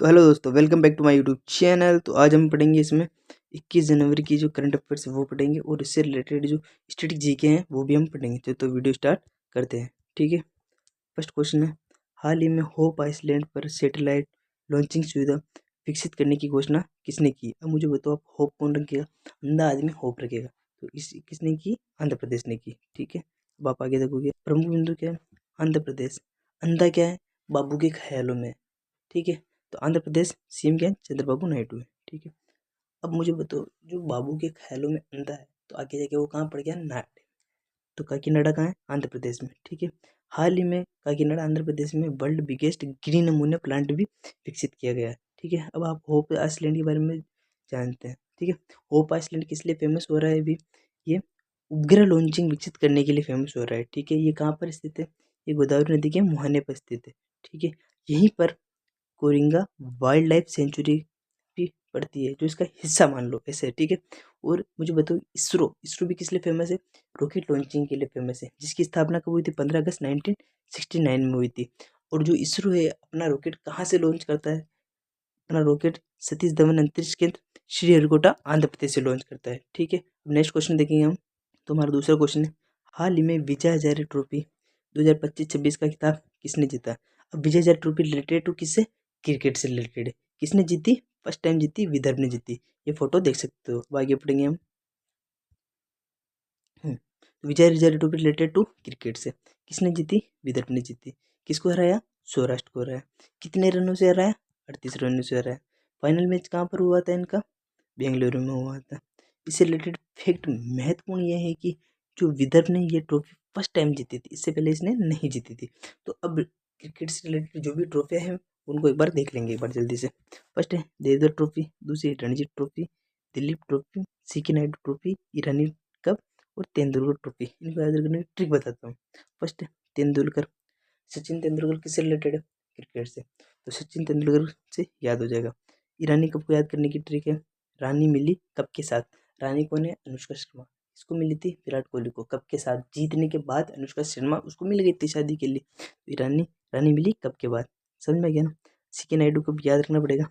तो हेलो दोस्तों, welcome back to my YouTube channel. तो आज हम पढ़ेंगे इसमें 21 जनवरी की जो करंट अफेयर्स है वो पढ़ेंगे और इससे रिलेटेड जो स्टैटिक जीके हैं वो भी हम पढ़ेंगे। तो वीडियो स्टार्ट करते हैं। ठीक है, फर्स्ट क्वेश्चन है, हाल ही में होप आइसलैंड पर सैटेलाइट लॉन्चिंग सुविधा विकसित करने की घोषणा किसने की? अब मुझे बताओ, आप होप कौन रखेगा? अंधा आदमी होप रखेगा। तो इस किसने की? आंध्र प्रदेश ने की। ठीक है, अब आप आगे देखोगे, प्रमुख बिंदु क्या है? आंध्र प्रदेश। अंधा क्या है? बाबू के ख्यालों में। ठीक है, तो आंध्र प्रदेश सीएम क्या है? चंद्रबाबू नायडू है। ठीक है, अब मुझे बताओ, जो बाबू के ख्यालों में अंधा है तो आगे जाके वो कहाँ पड़ गया? नायडू। तो काकीनाडा कहाँ है? आंध्र प्रदेश में। ठीक है, हाल ही में काकीनाडा आंध्र प्रदेश में world biggest green ammonia plant भी विकसित किया गया है। ठीक है, अब आप होप आइसलैंड के बारे में जानते हैं। ठीक है, होप आइसलैंड किस लिए फेमस हो रहा है अभी? ये उपग्रह लॉन्चिंग विकसित करने के लिए फेमस हो रहा है। ठीक है, ये कहाँ पर स्थित है? ये गोदावरी नदी के मुहाने पर स्थित है। ठीक है, यहीं पर कोरिंगा वाइल्ड लाइफ सेंचुरी भी पड़ती है, जो इसका हिस्सा मान लो, ऐसे है। ठीक है, और मुझे बताओ, इसरो इसरो भी किस लिए फेमस है? रॉकेट लॉन्चिंग के लिए फेमस है, जिसकी स्थापना कब हुई थी? 15 अगस्त 1969 में हुई थी। और जो इसरो है अपना रॉकेट कहाँ से लॉन्च करता है? अपना रॉकेट सतीश धवन अंतरिक्ष केंद्र श्रीहरिकोटा आंध्र प्रदेश से लॉन्च करता है। ठीक है, नेक्स्ट क्वेश्चन देखेंगे हम। तो हमारा दूसरा क्वेश्चन है, हाल ही में विजय हजारे ट्रॉफी 2025-26 का खिताब किसने जीता? अब विजय हजारे ट्रॉफी रिलेटेड टू किससे? क्रिकेट से रिलेटेड है। किसने जीती? फर्स्ट टाइम जीती विदर्भ ने जीती। ये फोटो देख सकते हो। अब आगे पढ़ेंगे हम। तो Vijay Hazare trophy related to cricket से किसने जीती? विदर्भ ने जीती। किसको हराया? सौराष्ट्र को हराया। कितने रनों से हराया? 38 रनों से हराया। फाइनल मैच कहाँ पर हुआ था इनका? बेंगलुरु में हुआ था। इससे रिलेटेड फैक्ट महत्वपूर्ण यह है कि जो विदर्भ ने ये ट्रॉफी फर्स्ट टाइम जीती थी, इससे पहले इसने नहीं जीती थी। तो अब क्रिकेट से रिलेटेड जो भी ट्रॉफियाँ हैं उनको एक बार देख लेंगे, एक बार जल्दी से। फर्स्ट है देवधर ट्रॉफी, दूसरी Ranji trophy, Duleep trophy, CK Nayudu trophy, Irani cup और तेंदुलकर ट्रॉफी। इनको याद रखने की ट्रिक बताता हूँ। फर्स्ट है तेंदुलकर। सचिन तेंदुलकर किससे रिलेटेड है? क्रिकेट से, तो सचिन तेंदुलकर से याद हो जाएगा। ईरानी कप को याद करने की ट्रिक है, रानी मिली कप के साथ। रानी कौन है? अनुष्का शर्मा। इसको मिली थी विराट कोहली को कप के साथ। जीतने के बाद अनुष्का शर्मा उसको मिल गई थी शादी के लिए। तो ईरानी रानी मिली कप के बाद। समझ में गया ना? सीके नायडू को भी याद रखना पड़ेगा।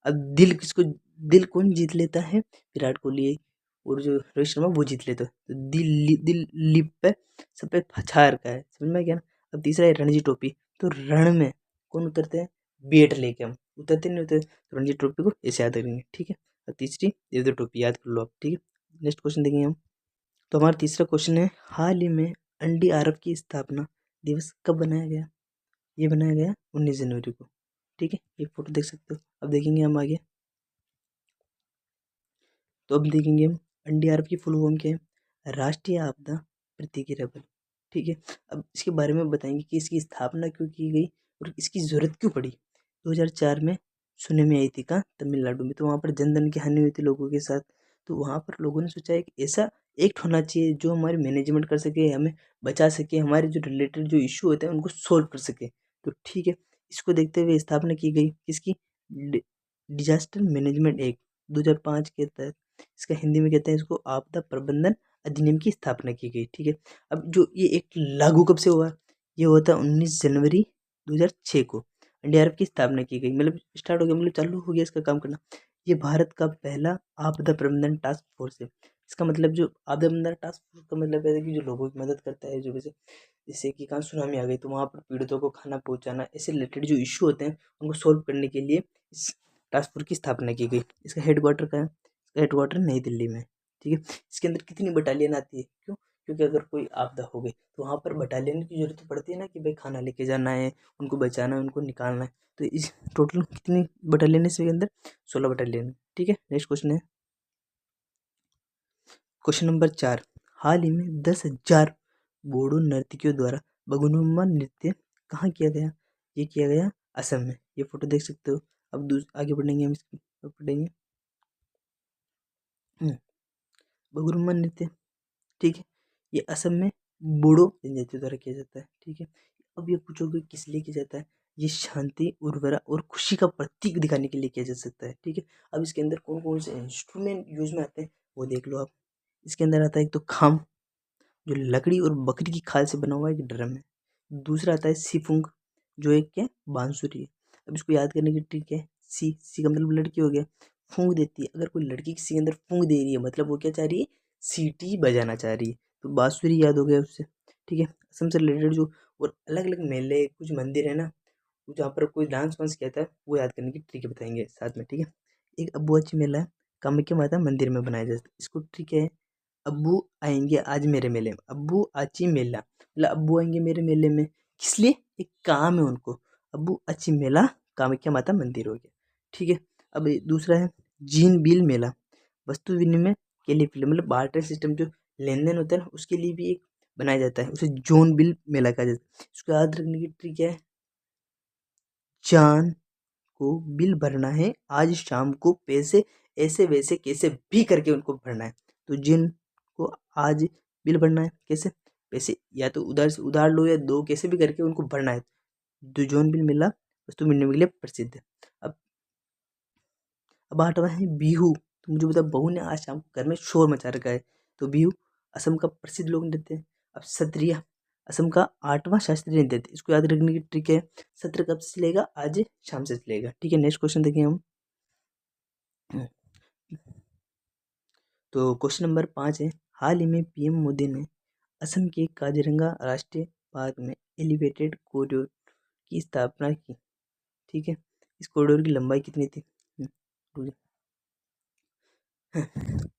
अब दिल किसको? दिल कौन जीत लेता है? विराट कोहली। और जो रोहित शर्मा वो जीत लेता है। तो दिल लिप पे सब पे छा रखा है। समझ में गया ना? अब तीसरा है रणजी ट्रॉफी। तो रण में कौन उतरते हैं? बैट लेके हम उतरते नहीं उतरते। तो रणजी ट्रॉफी को ऐसे याद रखेंगे। ठीक है, और तीसरी देवधर ट्रॉफी याद कर लो आप। ठीक है, नेक्स्ट क्वेश्चन देखेंगे हम। तो हमारा तीसरा क्वेश्चन है, हाल ही में NDRF की स्थापना दिवस कब बनाया गया? ये बनाया गया 19 जनवरी को। ठीक है, ये फोटो देख सकते हो। अब देखेंगे हम आगे। तो अब देखेंगे हम NDRF की फुल फॉर्म क्या है? राष्ट्रीय आपदा प्रतिक्रिया बल। ठीक है, अब इसके बारे में बताएंगे कि इसकी स्थापना क्यों की गई और इसकी ज़रूरत क्यों पड़ी। 2004 में सुनामी आई थी कहाँ? तमिलनाडु में। तो वहाँ पर जनधन की हानि हुई थी लोगों के साथ। तो वहाँ पर लोगों ने सोचा है कि ऐसा एक्ट होना चाहिए जो हमारी मैनेजमेंट कर सके, हमें बचा सके, हमारे जो रिलेटेड जो इशू होते हैं उनको सोल्व कर सके। तो ठीक है, इसको देखते हुए स्थापना की गई किसकी? डिजास्टर मैनेजमेंट एक्ट 2005 के तहत। इसका हिंदी में कहते हैं इसको आपदा प्रबंधन अधिनियम की स्थापना की गई। ठीक है, अब जो ये एक लागू कब से हुआ? ये हुआ था 19 जनवरी 2006 को। NDRF की स्थापना की गई, मतलब स्टार्ट हो गया, मतलब चालू हो गया इसका काम करना। ये भारत का पहला आपदा प्रबंधन टास्क फोर्स है। इसका मतलब जो आपदा प्रबंधन टास्क फोर्स का मतलब है कि जो लोगों की मदद करता है, जो जैसे कि कहाँ सुनामी आ गई तो वहाँ पर पीड़ितों को खाना पहुँचाना, ऐसे रिलेटेड जो इशू होते हैं उनको सॉल्व करने के लिए इस टास्क फोर्स की स्थापना की गई। इसका हेडक्वार्टर कहाँ है? इसका हेडक्वार्टर नई दिल्ली में। ठीक है, इसके अंदर कितनी बटालियन आती है? क्यों? क्योंकि अगर कोई आपदा हो गई तो वहाँ पर बटालियन की जरूरत पड़ती है ना, कि भाई खाना लेके जाना है, उनको बचाना है, उनको निकालना है। तो इस टोटल कितनी बटालियन है इसके अंदर? 16 बटालियन। ठीक है, नेक्स्ट क्वेश्चन है क्वेश्चन नंबर 4, हाल ही में 10,000 बोडो नर्तकियों द्वारा बगुनुमा नृत्य कहाँ किया गया? ये किया गया असम में। ये फोटो देख सकते हो। अब आगे बढ़ेंगे हम इसको पढ़ेंगे। बगुरुम्बा नृत्य, ठीक है, ये असम में बोडो जनजाति द्वारा किया जाता है। ठीक है, अब ये पूछोगे किस लिए किया जाता है? ये शांति, उर्वरा और खुशी का प्रतीक दिखाने के लिए किया जा सकता है। ठीक है, अब इसके अंदर कौन कौन से इंस्ट्रूमेंट यूज में आते हैं वो देख लो आप। इसके अंदर आता है एक तो खाम, जो लकड़ी और बकरी की खाल से बना हुआ एक ड्रम है। दूसरा आता है सिफुंग, जो एक क्या? बांसुरी है। अब इसको याद करने की ट्रिक है, सी का मतलब लड़की हो गया। फूंक देती है, अगर कोई लड़की किसी के अंदर फूंक दे रही है मतलब वो क्या चाह रही है, सीटी बजाना चाह रही है, तो बांसुरी याद हो गया उससे। ठीक है, असम से रिलेटेड जो और अलग अलग मेले कुछ मंदिर है ना, जहाँ पर कोई डांस वांस कहता है वो याद करने की ट्रिक बताएंगे साथ में। ठीक है, एक अबुआची मेला है, कामाख्या माता मंदिर में बनाया जाता है। इसको ट्रिक है, अब्बू आएंगे आज मेरे मेले में, अब्बू आची मेला मतलब अब्बू आएंगे मेरे मेले में, किस लिए, एक काम है उनको। अब्बू आची मेला कामाख्या माता मंदिर हो गया। ठीक है, अब दूसरा है जीन बिल मेला, वस्तु विनिमय के लिए मतलब बार्टर सिस्टम जो लेन देन होता है ना उसके लिए भी एक बनाया जाता है, उसे जोन बिल मेला कहा जाता है। इसको याद रखने की ट्रिक है, चांद को बिल भरना है आज शाम को, पैसे ऐसे वैसे कैसे भी करके उनको भरना है। तो जिन को आज बिल भरना है कैसे, पैसे या तो उधार से उधार लो या दो, कैसे भी करके उनको भरना है। जोन बिल मिला वस्तु मिलने के लिए प्रसिद्ध है। अब अब आठवां है बिहू। तो मुझे बता, बहू ने आज शाम को घर में शोर मचा रखा है, तो बिहू असम का प्रसिद्ध लोक नृत्य है। अब सत्रिया असम का 8वां शास्त्रीय नृत्य है। इसको याद रखने की ट्रिक है, सत्र कब से चलेगा, आज शाम से चलेगा। ठीक है, नेक्स्ट क्वेश्चन देखिए हम। तो क्वेश्चन नंबर 5 है, हाल ही में पीएम मोदी ने असम के काजीरंगा राष्ट्रीय पार्क में एलिवेटेड कॉरिडोर की स्थापना की। ठीक है, इस कॉरिडोर की लंबाई कितनी थी। रुक जा।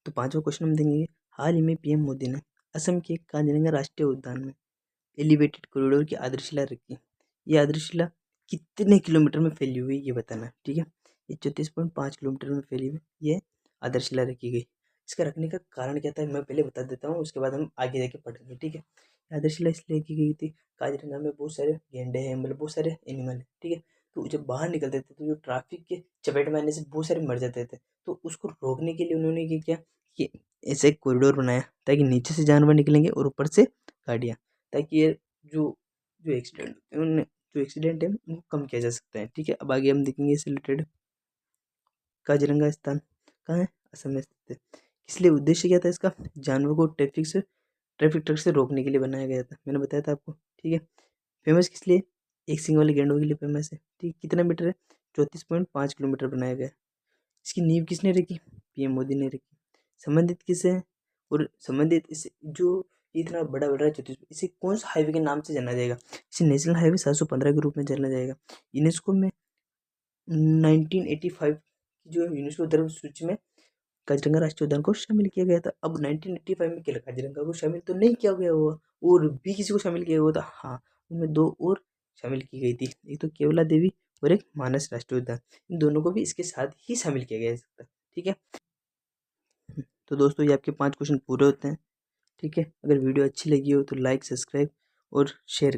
तो पांचवा क्वेश्चन हम देंगे, हाल ही में पीएम मोदी ने असम के काजीरंगा राष्ट्रीय उद्यान में एलिवेटेड कॉरिडोर की आधारशिला रखी। ये आधारशिला कितने किलोमीटर में फैली हुई ये बताना है। ठीक है, ये 34.5 किलोमीटर में फैली हुई ये आधारशिला रखी गई। इसका रखने का कारण क्या था मैं पहले बता देता हूँ, उसके बाद हम आगे जाके पढ़ेंगे। ठीक है, आधारशिला इसलिए की गई थी, काजीरंगा में बहुत सारे गेंडे हैं, मतलब बहुत सारे एनिमल है। ठीक है, तो जब बाहर निकलते थे तो जो ट्रैफिक के चपेट में आने से बहुत सारे मर जाते थे, तो उसको रोकने के लिए उन्होंने ये किया कि ऐसा एक कॉरिडोर बनाया ताकि नीचे से जानवर निकलेंगे और ऊपर से गाड़ियाँ, ताकि ये जो जो एक्सीडेंट जो एक्सीडेंट है उनको कम किया जा सकता है। ठीक है, अब आगे हम देखेंगे इससे रिलेटेड। काजीरंगा स्थान कहाँ है, असम में स्थित है। इसलिए उद्देश्य क्या था इसका, जानवरों को ट्रैफिक ट्रक से रोकने के लिए बनाया गया था, मैंने बताया था आपको। ठीक है, फेमस किस लिए, एक सिंग वाले गेंडों के लिए फेमस है। ठीक, कितना मीटर है, 34.5 किलोमीटर बनाया गया है। इसकी नींव किसने रखी, पीएम मोदी ने रखी। संबंधित किससे है, और संबंधित इस जो इतना बड़ा बन रहा है 34, इसे कौन सा हाईवे के नाम से जाना जाएगा, इसे नेशनल हाईवे 715 के रूप में जाना जाएगा। यूनेस्को में 1985 की जो यूनेस्को धर्म सूची में काजीरंगा राष्ट्रीय उद्यान को शामिल किया गया था। अब 1985 में केवल काजीरंगा को शामिल तो नहीं किया गया हुआ, और भी किसी को शामिल किया हुआ था। हाँ, उनमें दो और शामिल की गई थी, एक तो केवला देवी और एक मानस राष्ट्रीय उद्यान, इन दोनों को भी इसके साथ ही शामिल किया गया था। ठीक है, तो दोस्तों ये आपके 5 क्वेश्चन पूरे होते हैं। ठीक है, अगर वीडियो अच्छी लगी हो तो लाइक, सब्सक्राइब और शेयर